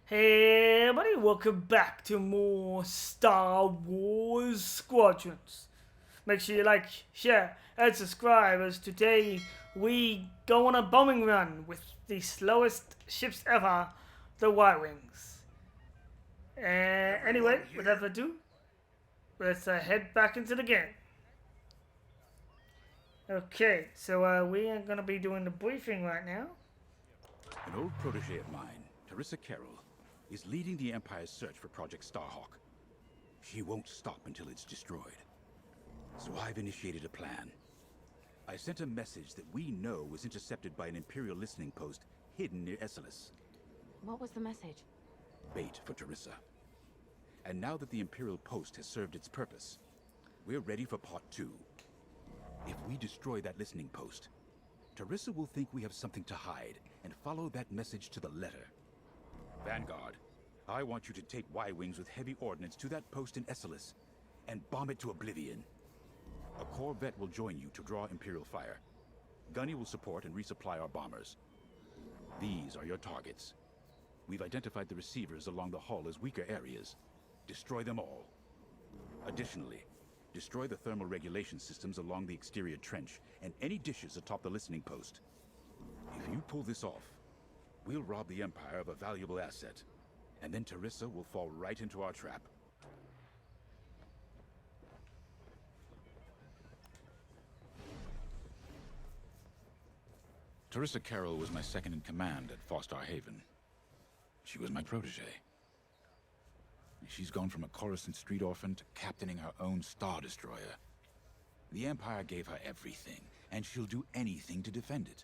Hey everybody, welcome back to more Star Wars Squadrons. Make sure you like, share, and subscribe as today we go on a bombing run with the slowest ships ever, the Y-Wings. Anyway, without further ado, let's head back into the game. Okay, so we are going to be doing the briefing right now. An old protege of mine, Teresa Carroll, is leading the Empire's search for Project Starhawk. She won't stop until it's destroyed. So I've initiated a plan. I sent a message that we know was intercepted by an Imperial listening post hidden near Esselis. What was the message? Bait for Teresa. And now that the Imperial post has served its purpose, we're ready for part 2. If we destroy that listening post, Teresa will think we have something to hide and follow that message to the letter. Vanguard, I want you to take Y-Wings with heavy ordnance to that post in Esselis and bomb it to oblivion. A corvette will join you to draw Imperial fire. Gunny will support and resupply our bombers. These are your targets. We've identified the receivers along the hull as weaker areas. Destroy them all. Additionally, destroy the thermal regulation systems along the exterior trench and any dishes atop the listening post. If you pull this off, we'll rob the Empire of a valuable asset, and then Teresa will fall right into our trap. Teresa Carroll was my second in command at Fostar Haven. She was my protege. She's gone from a Coruscant street orphan to captaining her own Star Destroyer. The Empire gave her everything, and she'll do anything to defend it.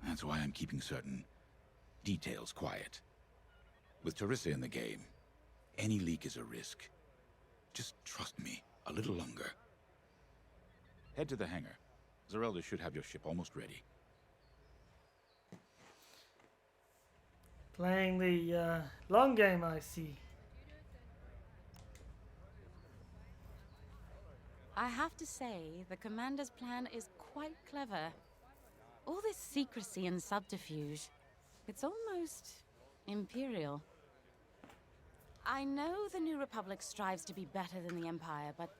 That's why I'm keeping certain details quiet. With Teresa in the game, any leak is a risk. Just trust me a little longer. Head to the hangar. Zerelda should have your ship almost ready. Playing the long game, I see. I have to say, the commander's plan is quite clever. All this secrecy and subterfuge, it's almost imperial. I know the New Republic strives to be better than the Empire, but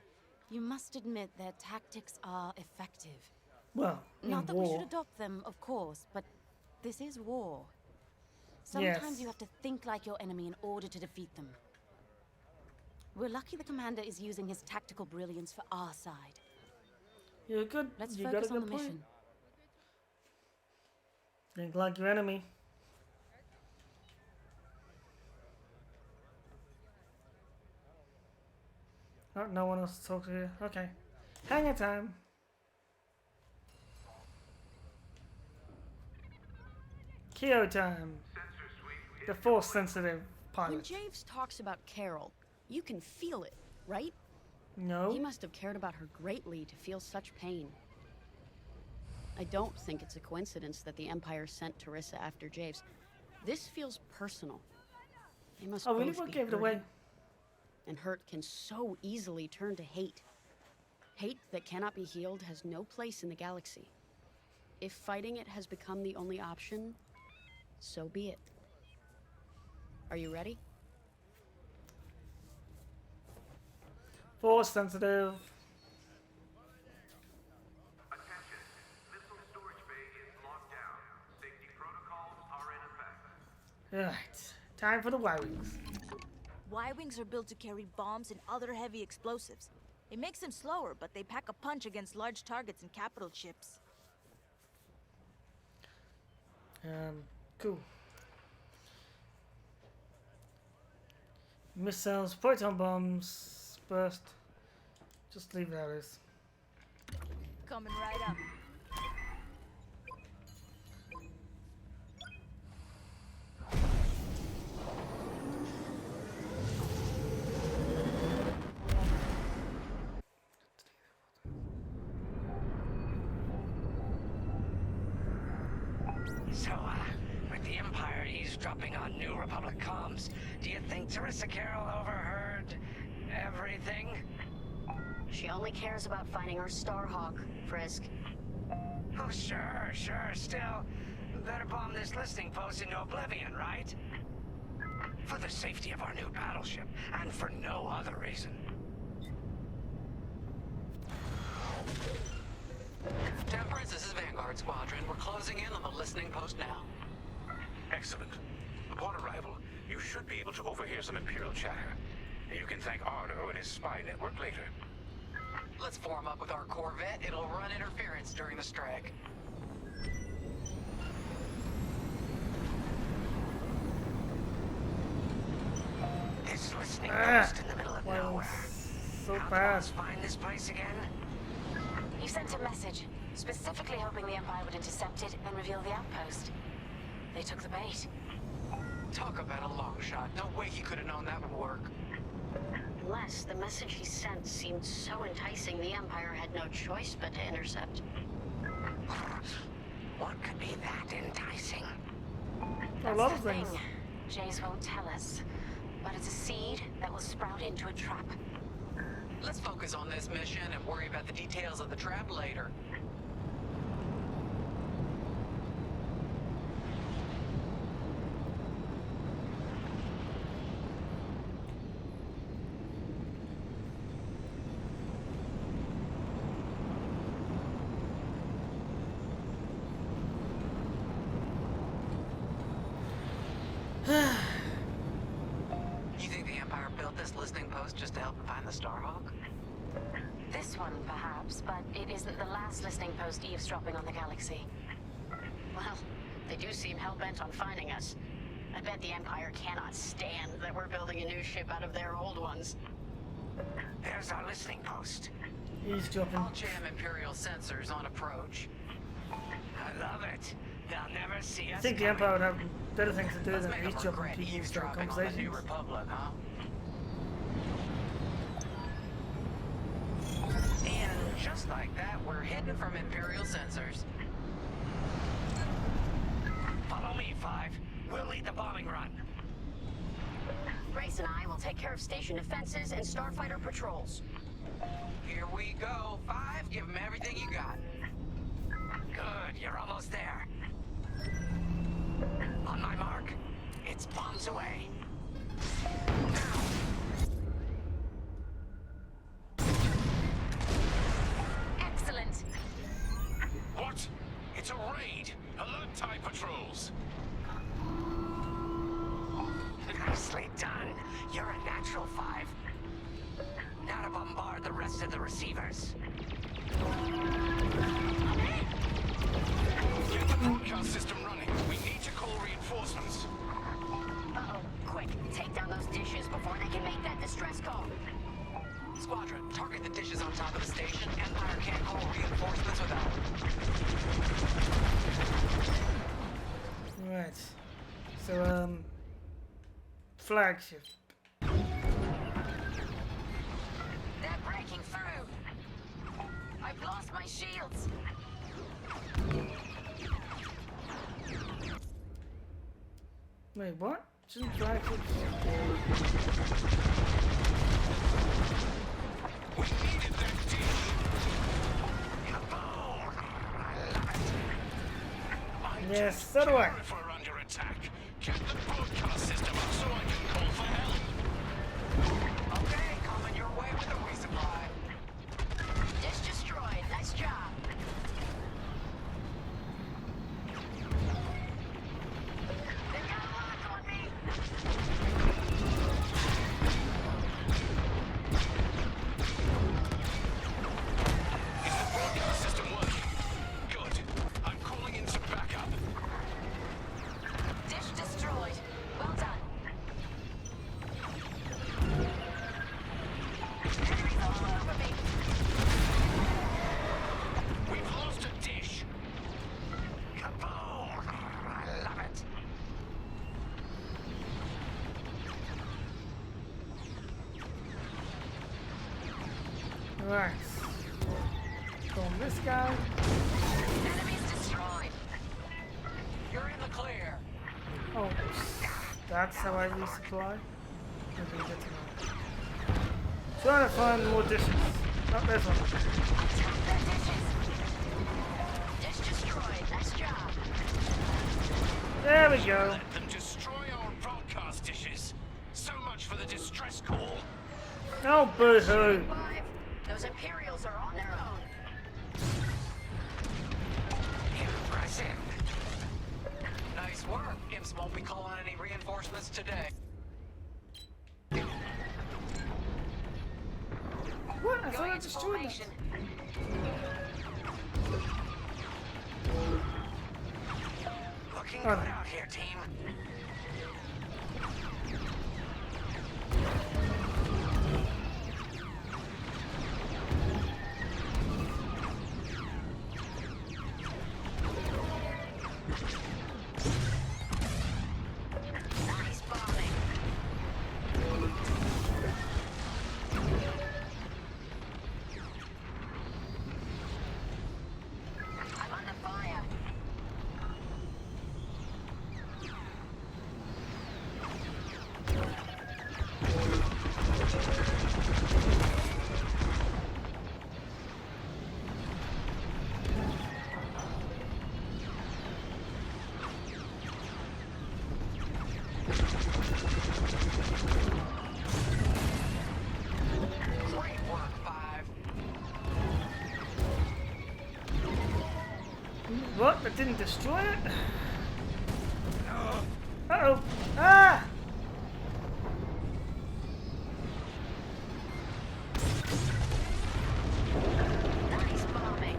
you must admit their tactics are effective. Well, Not that war. we should adopt them, of course, but this is war. Sometimes you have to think like your enemy in order to defeat them. We're lucky the commander is using his tactical brilliance for our side. You're good. Let's you focus got a on good the point. mission. Think like your enemy. Oh, no one else to talk to here. Okay. Hangar time. Kyo time. The force sensitive When pilot. Javes talks about Carol, you can feel it, right? No. He must have cared about her greatly to feel such pain. I don't think it's a coincidence that the Empire sent Teresa after Javes. This feels personal. They must Oh, really? both What be gave it away? hurting. And hurt can so easily turn to hate. Hate that cannot be healed has no place in the galaxy. If fighting it has become the only option, so be it. Are you ready? Force sensitive. Attention. Missile storage bay is locked down. Safety protocols are in effect. Alright. Time for the Y-Wings. Y-Wings are built to carry bombs and other heavy explosives. It makes them slower, but they pack a punch against large targets and capital ships. Cool. Missiles, proton bombs, burst. Just leave that as. Coming right up. So, with the Empire eavesdropping on New Republic comms, do you think Teresa Carroll overheard everything? She only cares about finding our Starhawk, Frisk. Oh, sure. Still, better bomb this listening post into oblivion, right? For the safety of our new battleship, and for no other reason. Temperance, this is Vanguard Squadron. We're closing in on the listening post now. Excellent. Upon arrival, you should be able to overhear some Imperial chatter. You can thank Arno and his spy network later. Let's form up with our Corvette. It'll run interference during the strike. This listening post in the middle of Well, nowhere. so How'd fast. Boss find this place again? He sent a message, specifically hoping the Empire would intercept it and reveal the outpost. They took the bait. Talk about a long shot. No way he could have known that would work. Unless the message he sent seemed so enticing, the Empire had no choice but to intercept. What could be that enticing? A lot of things. Jays won't tell us, but it's a seed that will sprout into a trap. Let's focus on this mission and worry about the details of the trap later. You think the Empire built this listening post just to help him find the Starhawk? This one, perhaps, but it isn't the last listening post eavesdropping on the galaxy. Well, they do seem hell-bent on finding us. I bet the Empire cannot stand that we're building a new ship out of their old ones. There's our listening post. Eavesdropping. I'll jam Imperial sensors on approach. I love it. They'll never see us. I think the Empire would have better things to do Let's than make them eavesdropping regret people's eavesdropping on the New conversations. Republic, huh? And just like that, we're hidden from Imperial sensors. Follow me, Five. We'll lead the bombing run. Grace and I will take care of station defenses and starfighter patrols. Here we go. 5, give them everything you got. Good, you're almost there. On my mark. It's bombs away. Now. Excellent. What? It's a raid! Alert TIE patrols! Nicely done. You're a natural, Five. Now to bombard the rest of the receivers. Get the broadcast system running. We need to call reinforcements. Uh-oh. Quick, take down those dishes before they can make that distress call. Squadron, target the dishes on top of the station. Empire can't call reinforcements without them. Right. So, flagship. They're breaking through. I've lost my shields. Wait, what? Shouldn't flagships? We needed that dish! Yes, so do I. If we're under attack, get the broadcast system up so I can call for help. Okay, coming your way with a resupply. Dish destroyed. Nice job. They got a lock on me. Is the broadcast system working? Good. I'm calling in some backup. Dish destroyed. Well done. Enemies all over me. We've lost a dish. Kaboom! I love it. Right. From this guy. Enemies destroyed. You're in the clear. Oh, that's how I resupply. Okay, good to know. Trying to find more dishes. Not this one. Attack their dishes. Dish destroyed. Nice job. There we go. Let them destroy our broadcast dishes. Oh, boo-hoo. Those Imperials are on their own. Impressive. Nice work. Imps won't be calling any reinforcements today. What? I thought Going I into destroyed formation. Looking Oh. good out here, team. Nice bombing. I'm under fire. Great work, Five. What? That didn't destroy it? Uh-oh. Ah! Nice bombing.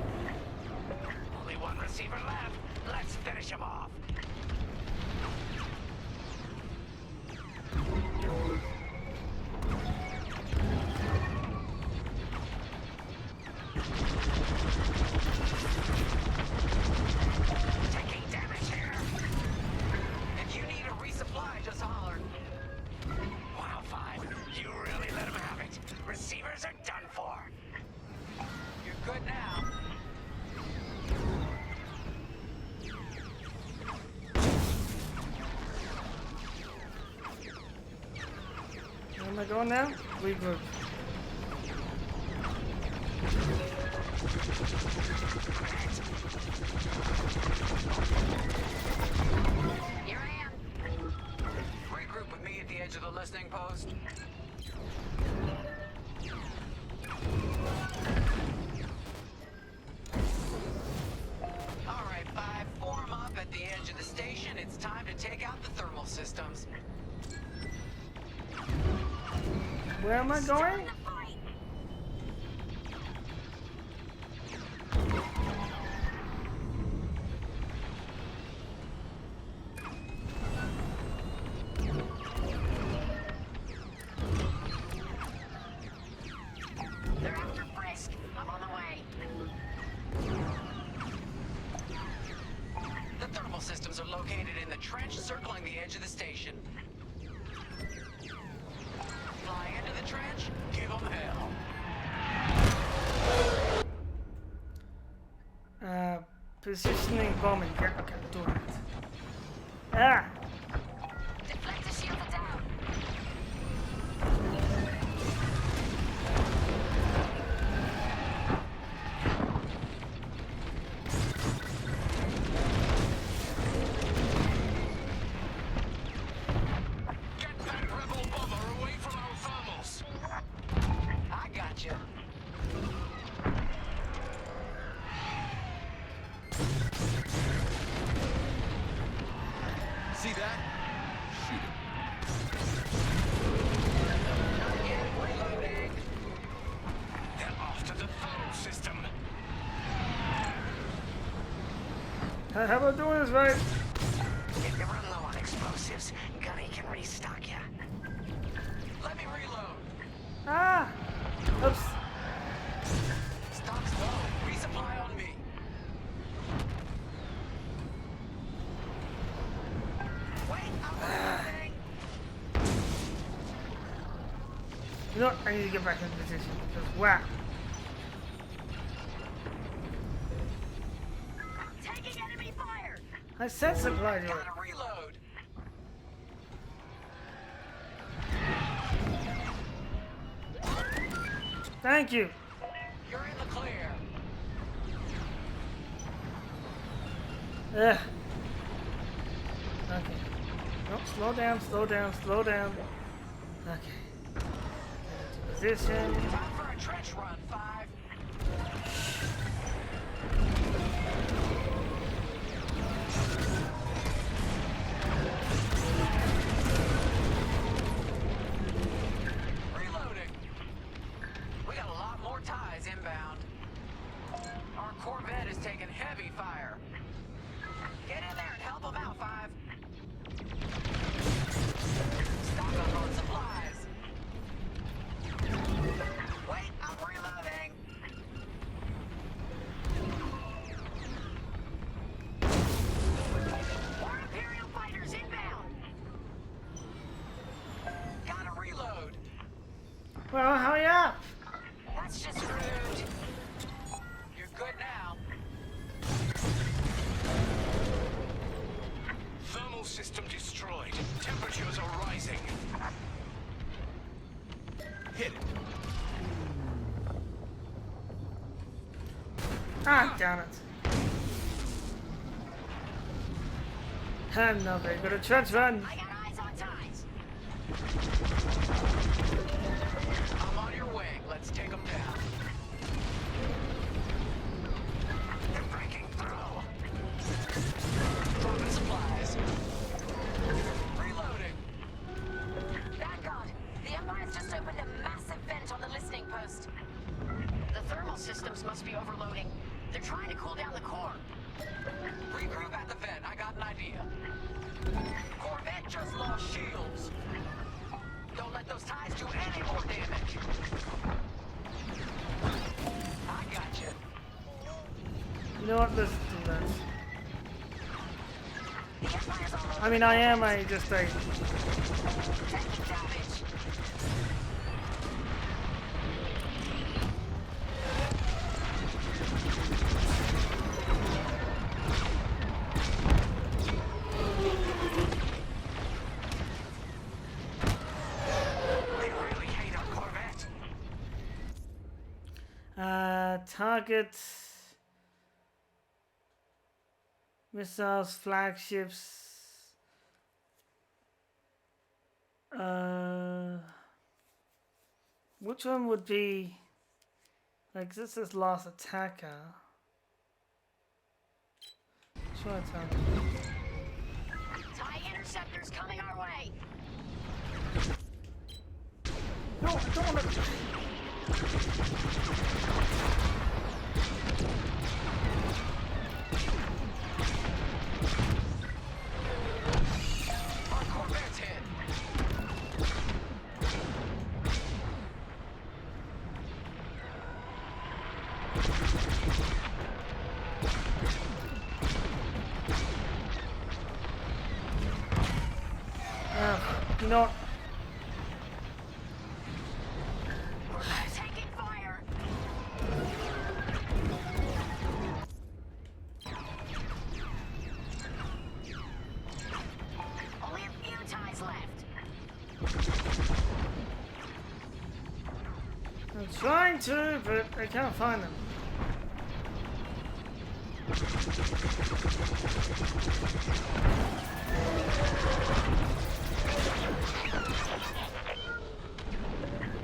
Only one receiver left. Let's finish him off. Taking damage here. If you need a resupply, just holler. Wow, Five. You really let him have it. Receivers are done for. You're good now. Where am I going now? Regroup. Here I am. Regroup with me at the edge of the listening post. All right, Five, form up at the edge of the station. It's time to take out the thermal systems. Where am I going? They're after Frisk. I'm on the way. The thermal systems are located in the trench circling the edge of the station. Fly into the trench, give them hell. Positioning bombing. Yeah, okay, I'm doing it. Ah! Deflector shield down. Get that rebel bomber away from our thermals. I got you. See that? Shoot it. Reloading. They're off to the thermal system. How about doing this right? If you run low on explosives, Gunny can restock you. Let me reload. Ah! Oops. Stock's low. Resupply on me. Wait, I'm reloading. You know what? I need to get back in position because wow. Taking enemy fire. I said supply drop. Gotta reload. Thank you. You're in the clear. Ugh. Okay. Nope, slow down, slow down, slow down. Okay. position. Time for a trench run, 5. Reloading. We got a lot more ties inbound. Our Corvette is taking heavy fire. Get in there and help them out, 5. Stock up on supplies. Wait, I'm reloading. More Imperial fighters inbound. Gotta reload. Well, hurry up. That's just rude. You're good now. Thermal system destroyed. Temperatures are rising. Hit it. Ah, damn it. I'm not very good at trench run. I got eyes on ties. I'm on your way. Let's take them down. They're breaking through. Dropping supplies. Reloading. Vanguard, the Empire's just opened a massive vent on the listening post. The thermal systems must be overloading. They're trying to cool down the core. Regroup at the vent. I got an idea. Corvette just lost shields. Don't let those ties do any more damage. I got you. You know what? Let's do that. The Empire's almost I mean, I am just a... taking damage. They really hate our Corvette. Target... missiles, flagships... which one would be... like, this is last attacker. Try target. TIE interceptors coming our way. No, I don't want to... Our Corvette's hit. you know what? We're taking fire. Only a few ties left. I'm trying to, but I can't find them.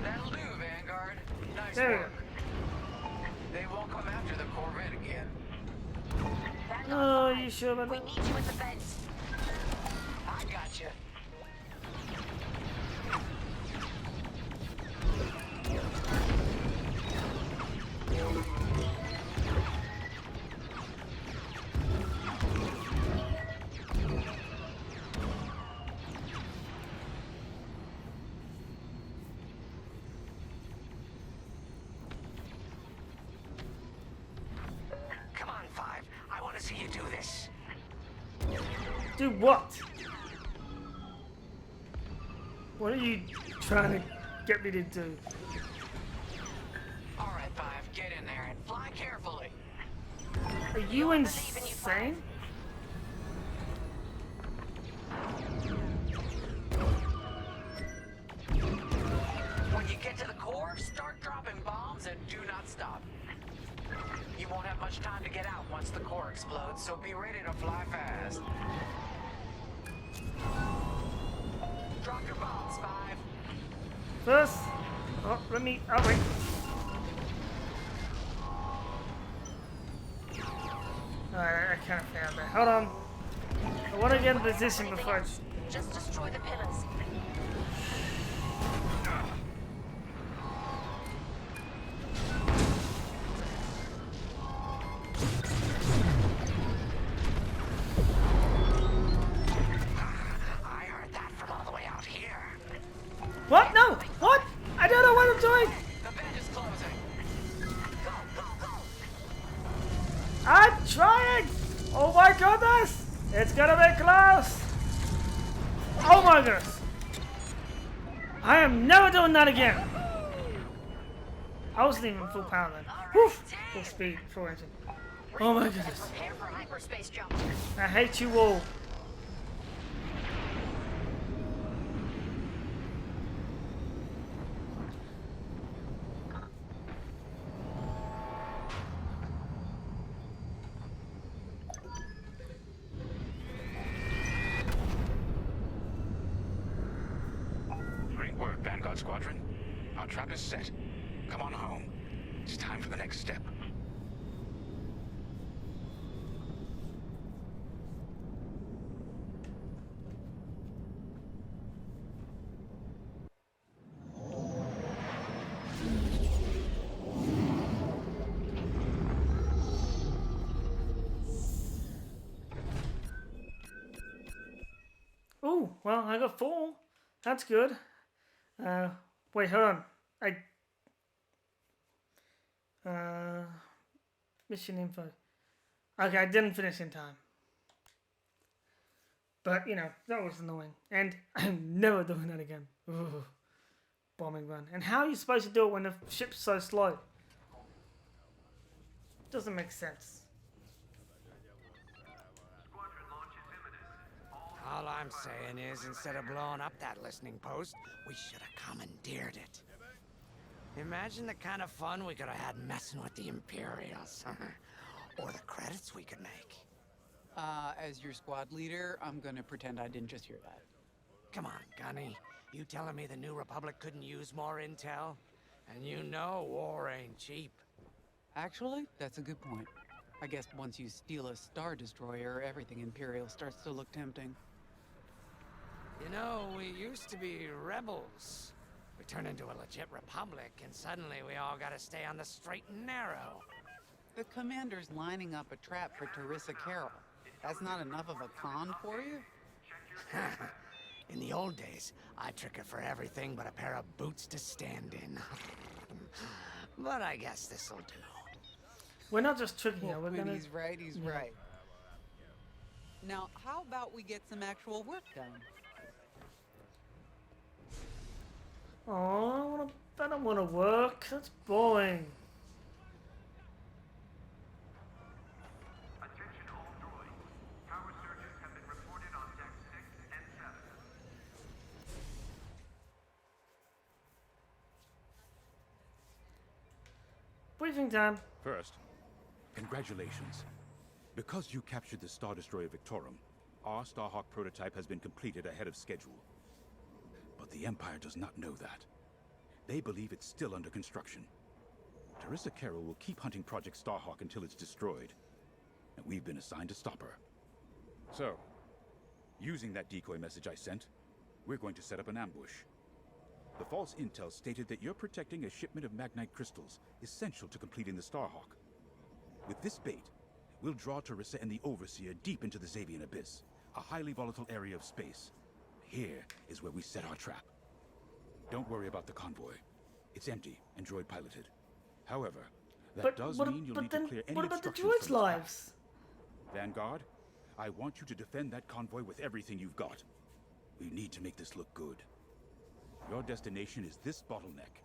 That'll do, Vanguard. Nice There we work. They won't come after the Corvette again. Oh, you sure about We that? need you at the vents. I got you. Come on, 5. I want to see you do this. Do what? What are you trying to get me to do? All right, 5. Get in there and fly carefully. Are you insane? When you get to the core, start dropping bombs and do not stop. You won't have much time to get out once the core explodes, so be ready to fly fast. Drop your bombs, 5. First, Oh, let me. Oh, wait. Alright, I kind of failed there. Hold on. I want to get in position before it's. Just destroy the pillars. I heard that from all the way out here. What? No! What? I don't know what I'm doing! The bed is closing. Go, go, go! I'm trying! Oh my goodness! It's gonna be close! Oh my goodness! I am never doing that again! I wasn't even full power then. Whew! Full speed, full engine. Oh my goodness. Prepare for hyperspace jump. I hate you all. Great work, Vanguard Squadron. Our trap is set. Come on home. It's time for the next step. Ooh, well, I got 4. That's good. Wait, hold on. Mission info. Okay, I didn't finish in time. But, you know, that was annoying. And I'm never doing that again. Ooh, bombing run. And how are you supposed to do it when the ship's so slow? Doesn't make sense. Squadron launch is imminent. All I'm saying is, instead of blowing up that listening post, we should have commandeered it. Imagine the kind of fun we could have had messing with the Imperials. Or the credits we could make. As your squad leader, I'm gonna pretend I didn't just hear that. Come on, Gunny. You telling me the New Republic couldn't use more intel? And you know war ain't cheap. Actually, that's a good point. I guess once you steal a Star Destroyer, everything Imperial starts to look tempting. You know, we used to be rebels. We turned into a legit republic, and suddenly we all gotta stay on the straight and narrow. The commander's lining up a trap for Teresa Carroll. That's not enough of a con for you? In the old days, I'd trick her for everything but a pair of boots to stand in. But I guess this'll do. We're not just tricking her, we're When gonna... he's right, he's right. Now, how about we get some actual work done? Oh, I don't want to work. That's boring. Attention all droids. Power surges have been reported on deck 6 and 7. Briefing time. First, congratulations. Because you captured the Star Destroyer Victorum, our Starhawk prototype has been completed ahead of schedule. But the Empire does not know that. They believe it's still under construction. Teresa Carroll will keep hunting Project Starhawk until it's destroyed. And we've been assigned to stop her. So, using that decoy message I sent, we're going to set up an ambush. The false intel stated that you're protecting a shipment of Magnite crystals, essential to completing the Starhawk. With this bait, we'll draw Teresa and the Overseer deep into the Xavian Abyss, a highly volatile area of space. Here is where we set our trap. Don't worry about the convoy. It's empty and droid piloted. However, that does mean you'll need to clear any what about the obstructions droids' from its path. lives? Vanguard, I want you to defend that convoy with everything you've got. We need to make this look good. Your destination is this bottleneck.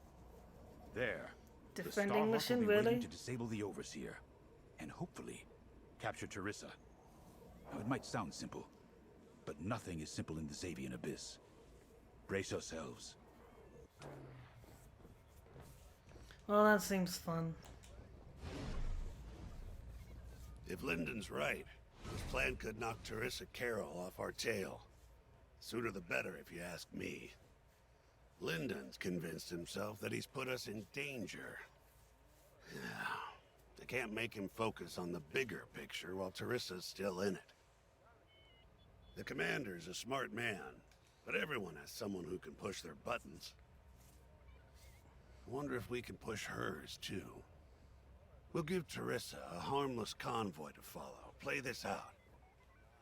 There. Defending the Starhawk mission, will be really? waiting to disable the Overseer. And hopefully, capture Teresa. Now, it might sound simple, but nothing is simple in the Xavian Abyss. Brace yourselves. Well, that seems fun. If Lyndon's right, this plan could knock Teresa Carroll off our tail. Sooner the better, if you ask me. Lyndon's convinced himself that he's put us in danger. They can't make him focus on the bigger picture while Terissa's still in it. The commander's a smart man, but everyone has someone who can push their buttons. I wonder if we can push hers, too. We'll give Terissa a harmless convoy to follow, play this out,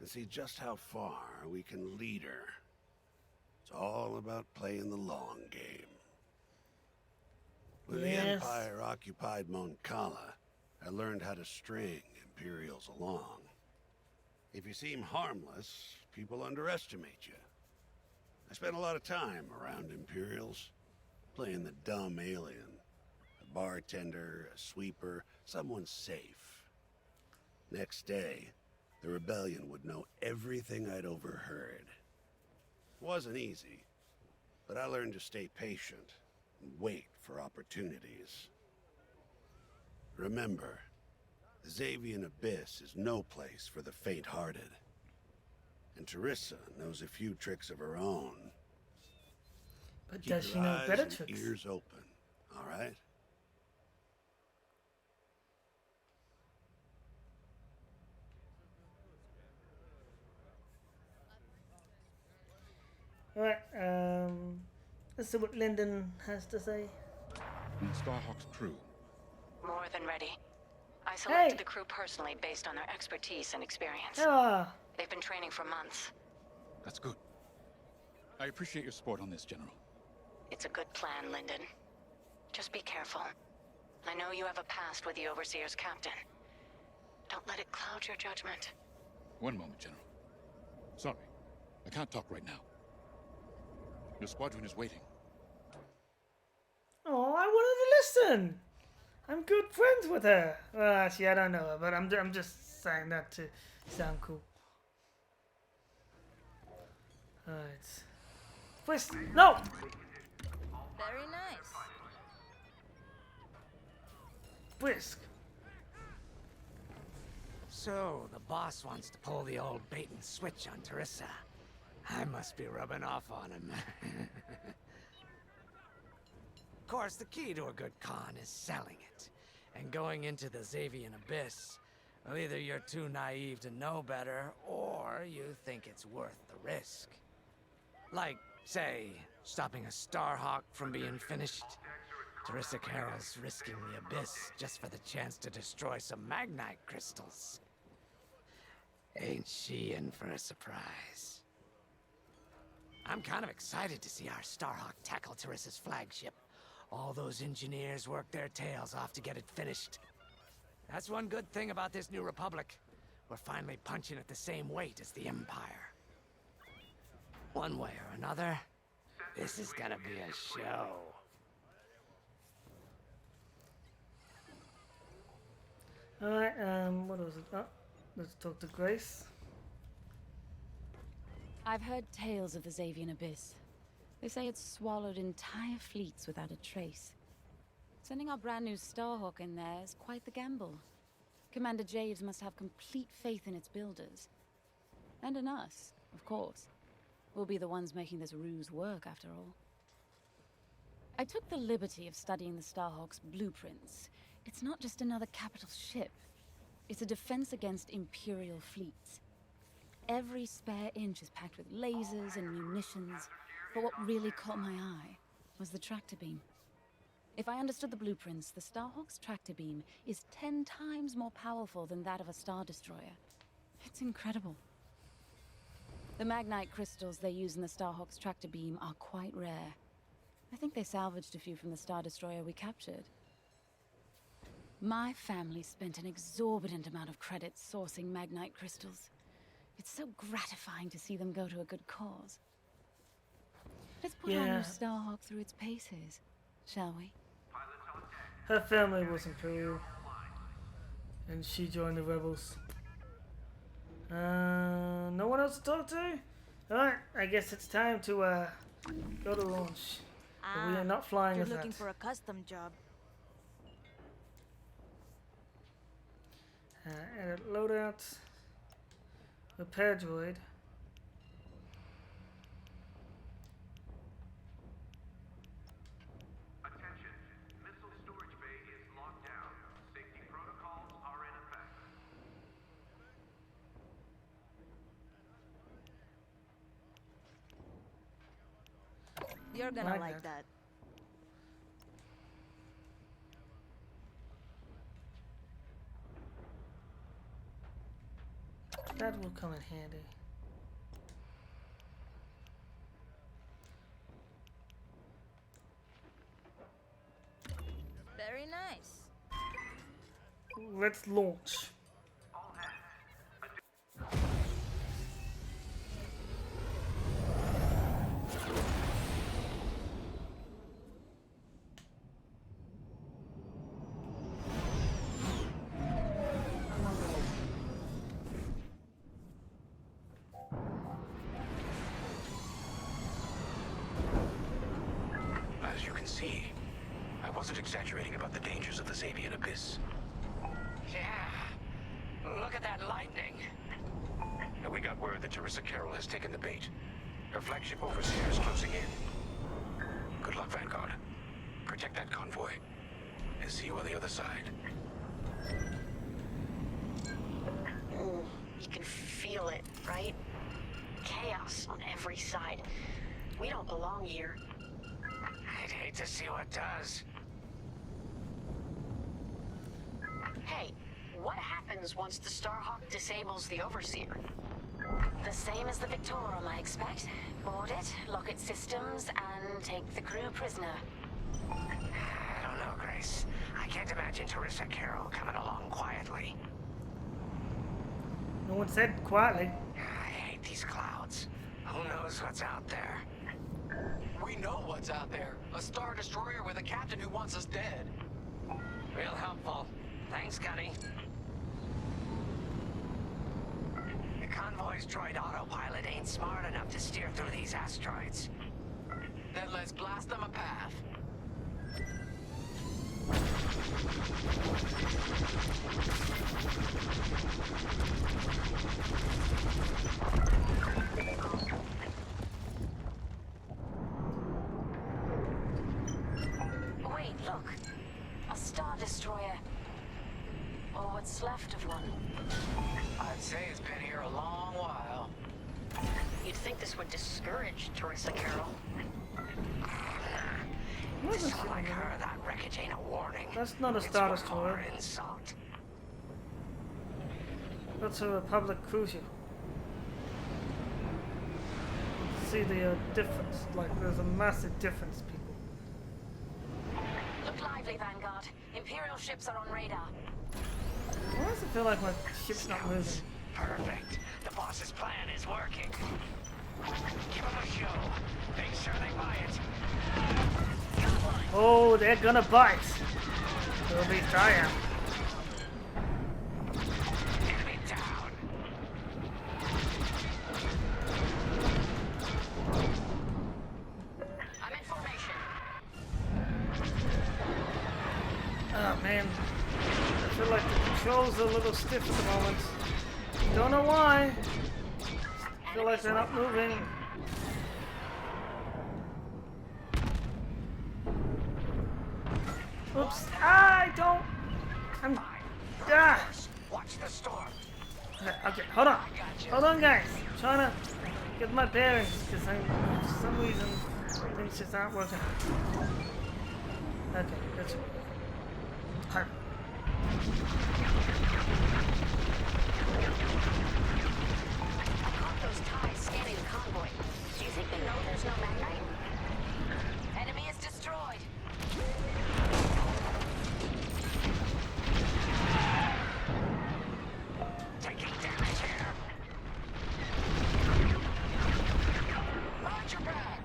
and see just how far we can lead her. It's all about playing the long game. When the Empire occupied Mon Cala, I learned how to string Imperials along. If you seem harmless, people underestimate you. I spent a lot of time around Imperials, playing the dumb alien. A bartender, a sweeper, someone safe. Next day, the rebellion would know everything I'd overheard. It wasn't easy, but I learned to stay patient and wait for opportunities. Remember, the Xavian Abyss is no place for the faint-hearted. And Terissa knows a few tricks of her own. But Keep does she your know eyes better and tricks? ears open, all right? Alright, let's see what Lyndon has to say. And Starhawk's crew. More than ready. I selected Hey. the crew personally based on their expertise and experience. Ah, They've been training for months. That's good. I appreciate your support on this, General. It's a good plan, Lyndon. Just be careful. I know you have a past with the Overseer's captain. Don't let it cloud your judgment. One moment, General. Sorry, I can't talk right now. Your squadron is waiting. oh, I wanted to listen. I'm good friends with her. Well, actually, I don't know her, but I'm just saying that to sound cool. Alright. Twist. No! Very nice. Brisk. So, the boss wants to pull the old bait and switch on Terissa. I must be rubbing off on him. Of course, the key to a good con is selling it. And going into the Xavian Abyss, well, either you're too naive to know better, or you think it's worth the risk. Like, say, stopping a Starhawk from being finished. Terissa Carroll's risking the Abyss just for the chance to destroy some Magnite crystals. Ain't she in for a surprise? I'm kind of excited to see our Starhawk tackle Terissa's flagship. All those engineers worked their tails off to get it finished. That's one good thing about this new Republic. We're finally punching at the same weight as the Empire. One way or another, this is gonna be a show. Alright, what was it? Oh, let's talk to Grace. I've heard tales of the Xavian Abyss. They say it's swallowed entire fleets without a trace. Sending our brand new Starhawk in there is quite the gamble. Commander Javes must have complete faith in its builders. And in us, of course. We'll be the ones making this ruse work, after all. I took the liberty of studying the Starhawk's blueprints. It's not just another capital ship. It's a defense against Imperial fleets. Every spare inch is packed with lasers and munitions, but what really caught my eye was the tractor beam. If I understood the blueprints, the Starhawk's tractor beam is 10 times more powerful than that of a Star Destroyer. It's incredible. The Magnite crystals they use in the Starhawk's tractor beam are quite rare. I think they salvaged a few from the Star Destroyer we captured. My family spent an exorbitant amount of credits sourcing Magnite crystals. It's so gratifying to see them go to a good cause. Let's put our new Starhawk through its paces, shall we? Her family was Imperial, and she joined the rebels. No one else to talk to? Alright, I guess it's time to go to launch. But we are not flying You're as looking that. for a custom job. Edit loadouts. Repair droid. You're gonna Like like that. That will come in handy. Very nice. Let's launch. As you can see, I wasn't exaggerating about the dangers of the Xavian Abyss. Yeah. Look at that lightning. And we got word that Teresa Carroll has taken the bait. Her flagship overseer is closing in. Good luck, Vanguard. Protect that convoy. And see you on the other side. You can feel it, right? Chaos on every side. We don't belong here. I'd hate to see what does. Hey, what happens once the Starhawk disables the Overseer? The same as the Victorum, I expect. Board it, lock its systems, and take the crew prisoner. I don't know, Grace. I can't imagine Teresa Carroll coming along quietly. No one said quietly. I hate these clouds. Who knows what's out there? We know what's out there. A Star Destroyer with a captain who wants us dead. Real helpful. Thanks, Gunny. The convoy's droid autopilot ain't smart enough to steer through these asteroids. Then let's blast them a path. Wait, look. A Star Destroyer. Or what's left of one. I'd say it's been here a long while. You'd think this would discourage Teresa Carroll. To someone like her, that wreckage ain't a warning. That's not a It's Star one Destroyer. more insult. That's a Republic cruiser. See the difference. Like, there's a massive difference, people. Look lively, Vanguard. Imperial ships are on radar. Why does it feel like my ship's not moving? Perfect. The boss's plan is working. Give them a show. Make sure they buy it. Oh, they're gonna bite. Or at least I am. Enemy down. I'm in formation. Oh man, I feel like the controls are a little stiff at the moment. Don't know why. I feel like they're not moving. Oops. I don't. I'm. Ah. Watch the storm. Okay, hold on. Hold on, guys. I'm trying to get my bearings because for some reason things just aren't working. Okay, that's it. Alright. I caught those ties scanning the convoy. Do you think they know there's no magnite? Enemy is destroyed. Taking damage here. Watch your back.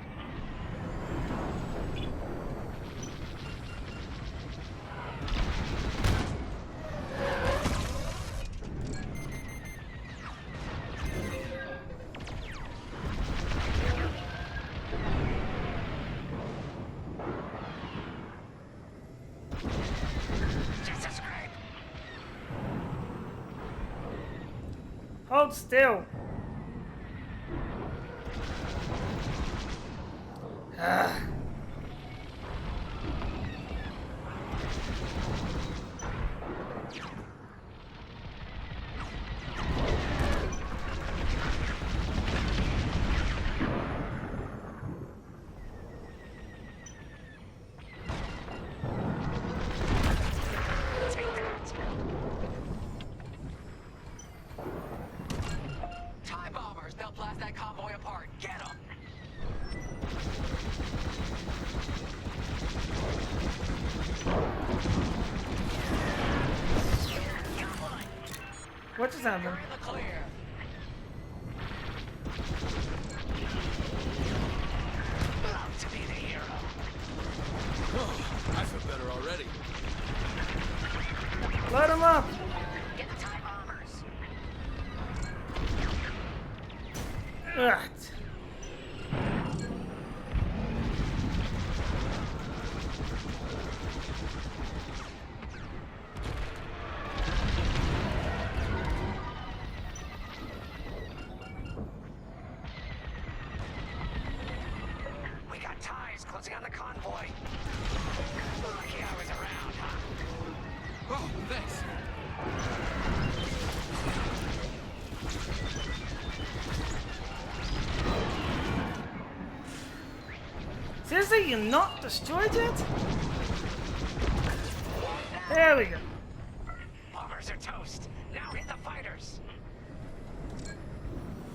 Just a scrape. Hold still. Ah. What just happened? You're in the clear. Love to be the hero. Oh, I feel better already. Load him up! Get the TIE bombers. Right. We got ties closing on the convoy. Lucky I was around, huh? Oh, thanks. Seriously, you're not destroyed yet? There we go. Bombers are toast. Now hit the fighters.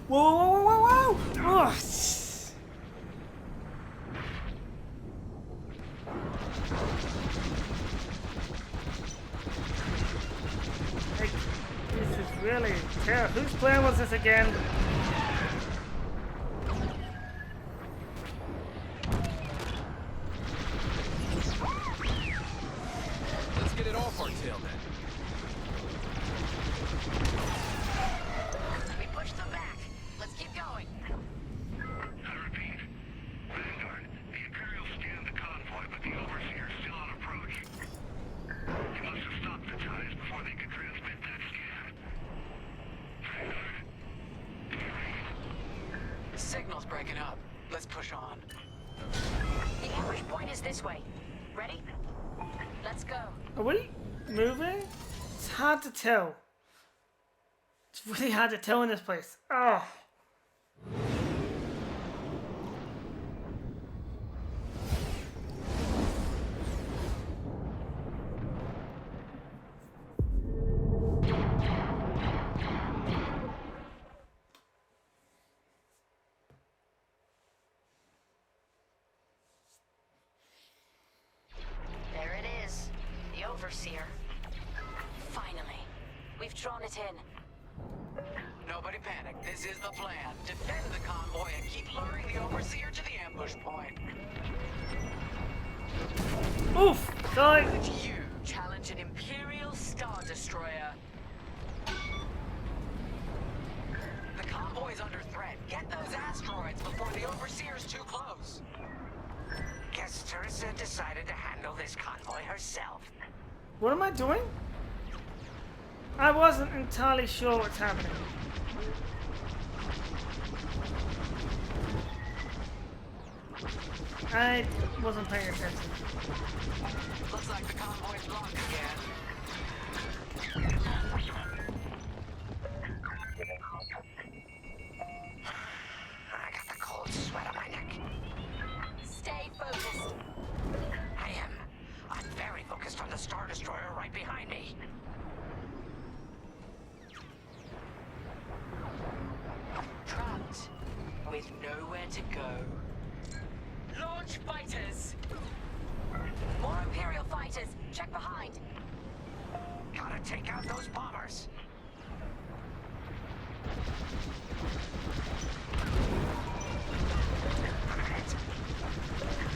Whoa, whoa, whoa, whoa, whoa! Oh. Like, this is really terrible. Whose plan was this again? Let's get it off our tail then. We push them back. Let's keep going. I repeat. Vanguard, the Imperial scanned the convoy, but the Overseer's still on approach. You must have stopped the ties before they could transmit that scan. Vanguard, do you read? Signal's breaking up. Let's push on. The ambush point is this way. Ready? Let's go. Are we moving? It's hard to tell. It's really hard to tell in this place. Oh. There it is. The Overseer. Finally. We've drawn it in. Nobody panic. This is the plan. Defend the convoy and keep luring the Overseer to the ambush point. Oof! Sorry. Would you challenge an Imperial Star Destroyer? The convoy's under threat. Get those asteroids before the Overseer's too close. Guess Teresa decided to handle this convoy herself. What am I doing? I wasn't entirely sure what's happening. I wasn't paying attention. Looks like the convoy's blocked again. I got the cold sweat on my neck. Stay focused. I am. I'm very focused on the Star Destroyer right behind me. Trapped with nowhere to go. Launch fighters! More Imperial fighters. Check behind. Gotta take out those bombers.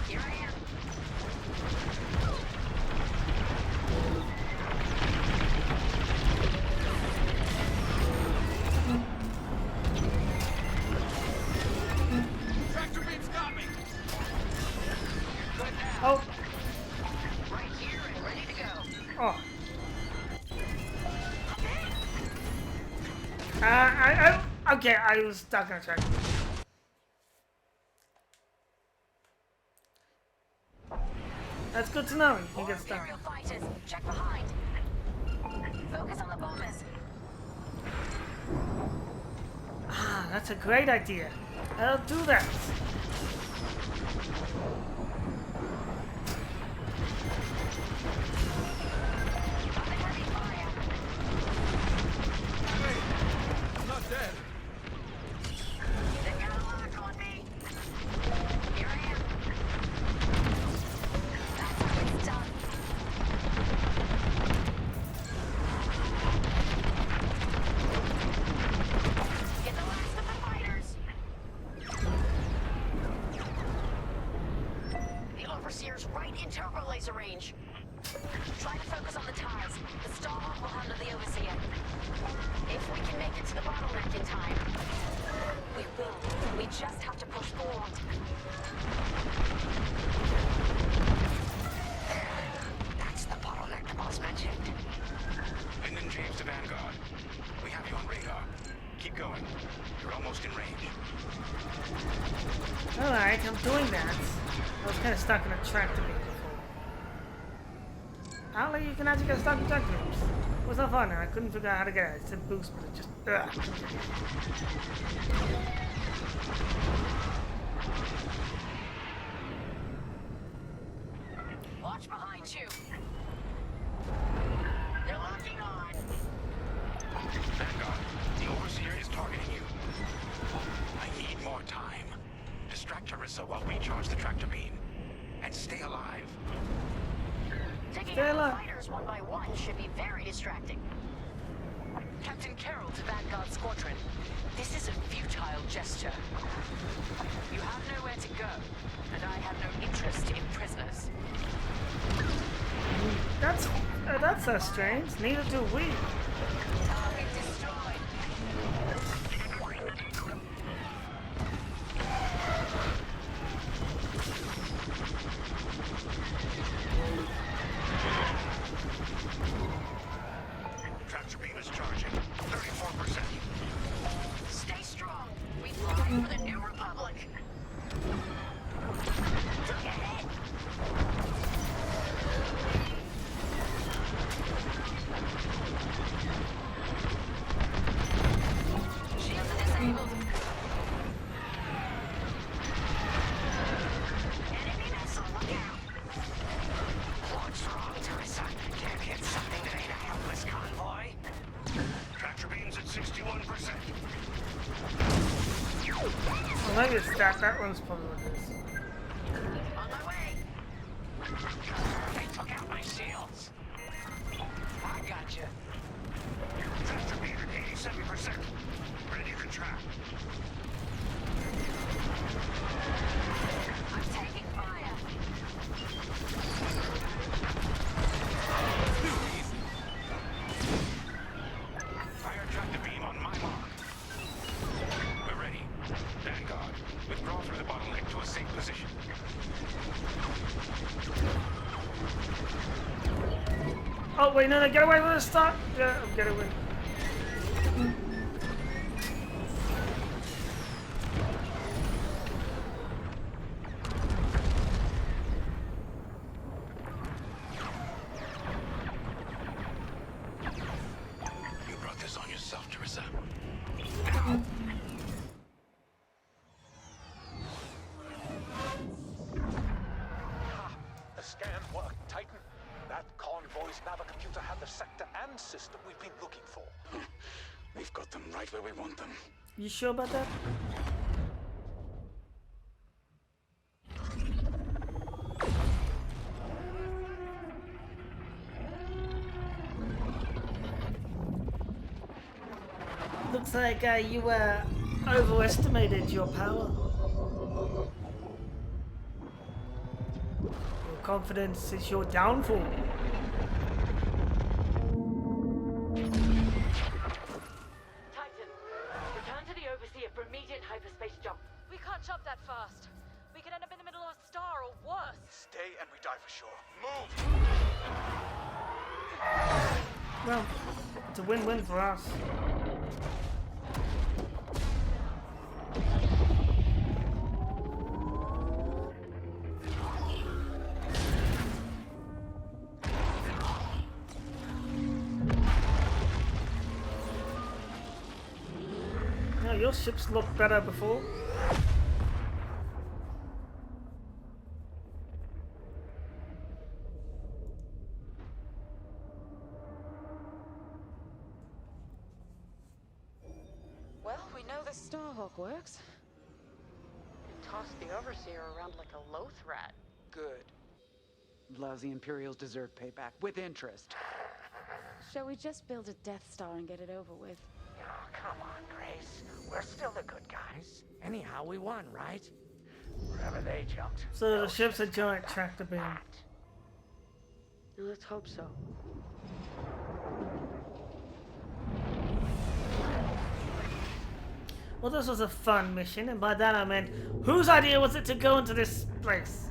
Here I am. Tractor beams got me. Good now. Oh, Right here and ready to go. oh. Okay, I was stuck on a track. That's good to know. You can More get stuck. Imperial fighters. Check behind. Focus on the bombers. Ah, that's a great idea. I'll do that. Heavy fire. Hey, I'm not dead. They've got a lock on me. Here I am. That's how it's done. Overseer's right in turbo laser range. Try to focus on the ties. The Starhawk will handle the Overseer. If we can make it to the bottleneck in time, we will. We just have to push forward. That's the bottleneck the boss mentioned. Lyndon James to Vanguard. We have you on radar. Keep going. You're almost in range. Alright, I'm doing that. I was kind of stuck in a tractor beam before. Apparently you can actually get stuck in tractor beams. It was not fun, and I couldn't figure out how to get it. It said boost, but it just... Watch behind you. They're locking on. Vanguard, the Overseer is targeting you. I need more time. Distract Teresa while we charge the tractor beam. And stay alive. Taking out the fighters one by one should be very distracting. Captain Carroll to Vanguard Squadron. This is a futile gesture. You have nowhere to go, and I have no interest in prisoners. That's strange. Neither do we. Target destroyed. Tractor beam is charging. 34%. Stay strong. We fly for the New Republic. Took a hit. Shields are disabled. Enemy missile, look out. What's wrong, Teresa? Can't hit something that ain't a helpless convoy? Tractor beam's at 61%. Well, maybe it's that one's probably what it is. On my way. They took out my shields. I got you. Tractor beam at 87%. Ready to track. I'm taking fire. Too easy. Fire tractor beam on my mark. We're ready. Vanguard, withdraw through the bottleneck to a safe position. Oh, wait, no, get away with the start. Yeah, get away. You brought this on yourself, Teresa. The scan worked, Titan. That convoy's navicomputer had the sector and system we've been looking for. We've got them right where we want them. You sure about that? Looks like you overestimated your power. Your confidence is your downfall. Titan, return to the Overseer for immediate hyperspace jump. We can't jump that fast. We could end up in the middle of a star or worse. Stay and we die for sure. Move! Well, it's a win-win for us. Now your ships look better before. Well, we know the Starhawk works. Toss the Overseer around like a loath rat. Good. Lousy Imperials deserve payback, with interest. Shall we just build a Death Star and get it over with? Oh, come on, Grace. We're still the good guys. Anyhow, we won, right? Wherever they jumped. So the ship's a giant tractor beam. Let's hope so. Well, this was a fun mission, and by that I meant, whose idea was it to go into this place?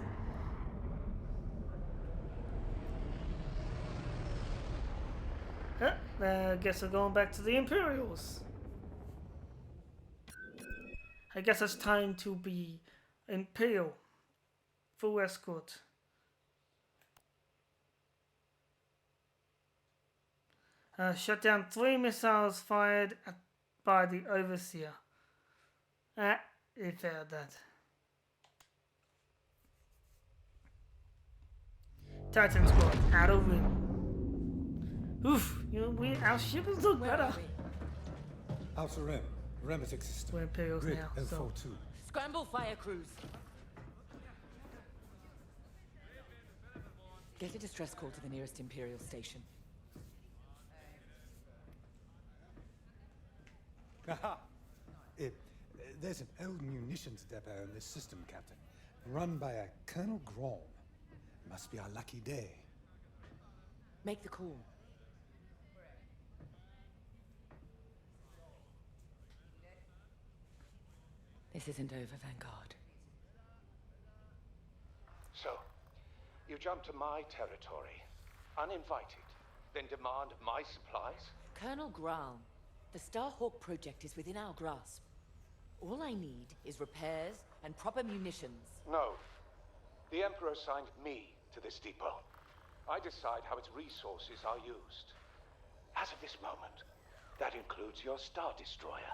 I guess we're going back to the Imperials. I guess it's time to be Imperial. Full escort. Shut down 3 missiles fired by the Overseer. He failed that. Titan squad, out of rim. Oof, you know, our ships look better. Outer rim, Remetic system. We're Imperials Grid now, L42. so. Scramble fire crews. Get a distress call to the nearest Imperial station. Haha! There's an old munitions depot in this system, Captain. Run by a Colonel Grom. Must be our lucky day. Make the call. This isn't over, Vanguard. So, you jump to my territory, uninvited, then demand my supplies? Colonel Graal, the Starhawk project is within our grasp. All I need is repairs and proper munitions. No. The Emperor assigned me to this depot. I decide how its resources are used. As of this moment, that includes your Star Destroyer.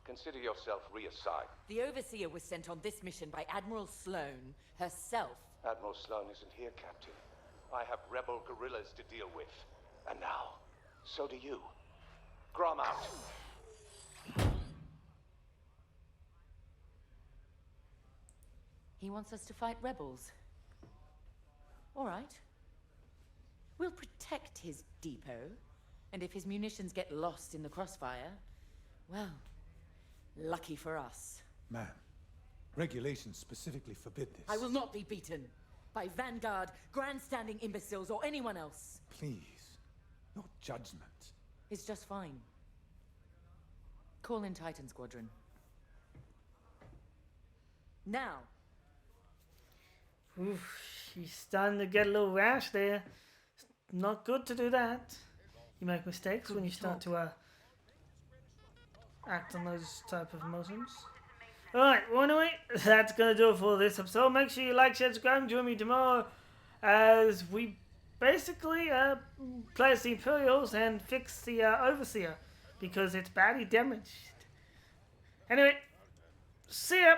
Consider yourself reassigned. The Overseer was sent on this mission by Admiral Sloane herself. Admiral Sloane isn't here, Captain. I have rebel guerrillas to deal with. And now, so do you. Grom out. He wants us to fight rebels. All right. We'll protect his depot. And if his munitions get lost in the crossfire, well, lucky for us. Man, regulations specifically forbid this. I will not be beaten by Vanguard, grandstanding imbeciles, or anyone else. Please, your judgment. It's just fine. Call in Titan Squadron. Now. Oof, she's starting to get a little rash there. Not good to do that. You make mistakes when you start to act on those type of emotions. Alright, well anyway, that's gonna do it for this episode. Make sure you like, share, subscribe, and join me tomorrow as we basically play as the Imperials and fix the Overseer because it's badly damaged. Anyway, see ya!